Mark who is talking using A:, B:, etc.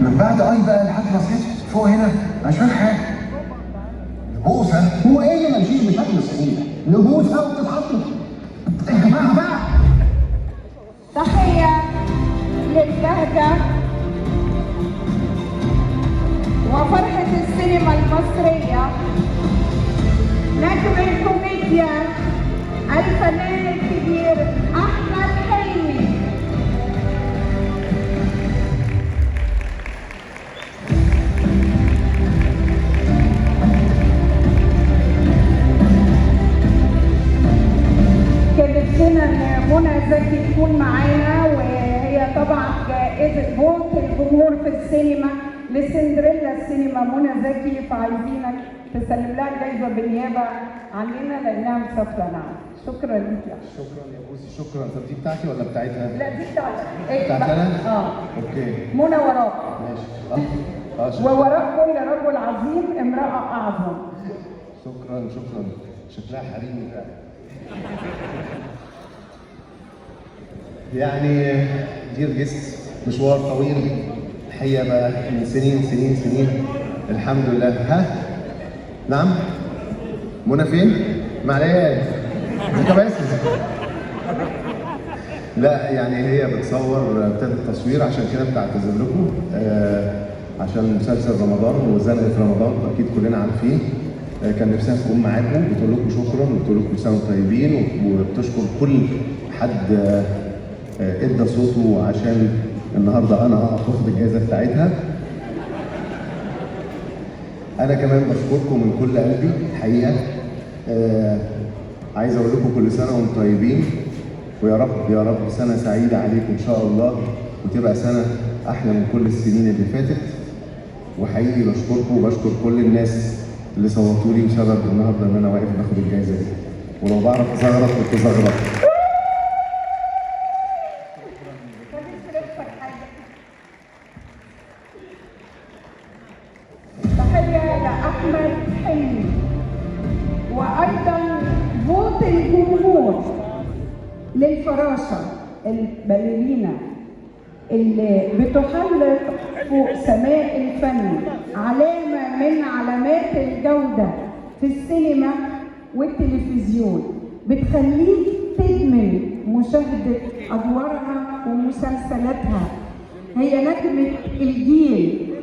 A: من بعد بقى لحد ما صحيت فوق هنا انا مش فاهم حاجه. نبوسه؟ هو ايه اللي ماشيين بشكل صحيح؟ نبوسه وتتحط يا جماعه بقى.
B: تحيه للبهجه وفرحه السينما المصريه، نجم الكوميديا الفنان الكبير احمد حلمي. كانت لنا ان منى زكي تكون معانا، وهي طبعا جائزه فوت الجمهور في السينما لسندريلا السينما منى زكي، فعايزينك تسلم لها الجايزه بالنيابه عننا لانها مسافره معانا. شكرا ليك يا
A: شكرا يا بوسي، شكرا. طب دي بتاعتي ولا بتاعتها؟
B: لا دي بتاعتك.
A: بتاعتي انا؟
B: اوكي.
A: اوكي.
B: منى وراك.
A: ماشي.
B: ووراك كل رجل عظيم امرأة أعظم.
A: شكرا. شكلها حريمي فعلا. يعني دير جست مشوار طويل الحقيقه بقى، من سنين الحمد لله. ها؟ نعم؟ منى فين؟ معلش بس. لا يعني هي بتصور، ابتدت التصوير عشان كده بتعتذر لكم عشان مسلسل رمضان وزنقة رمضان اكيد كلنا عارفين. كان نفسها تكون معاكم، بتقول لكم شكرا وبتقول لكم سنه طيبين، وبتشكر كل حد ادى صوته عشان النهارده انا اقف واخد الجائزه بتاعتها. انا كمان بشكركم من كل قلبي الحقيقه. عايز اقول لكم كل سنه وانتم طيبين، ويا رب سنه سعيده عليكم ان شاء الله، وتبقى سنه احلى من كل السنين اللي فاتت. وحقيقي بشكركم وبشكر كل الناس اللي صوتوا لي بسبب النهارده ان انا واقف باخد الجائزه دي، ولو بعرف ازغرط كنت زغرط.
B: تحية لأحمد حلمي. وأيضا فوت الجمهور للفراشة الباليرينا اللي بتحلق فوق سماء الفن، علامة من علامات الجودة في السينما والتلفزيون، بتخليك تدمن مشاهدة أدوارها ومسلسلاتها. هي نجمة الجيل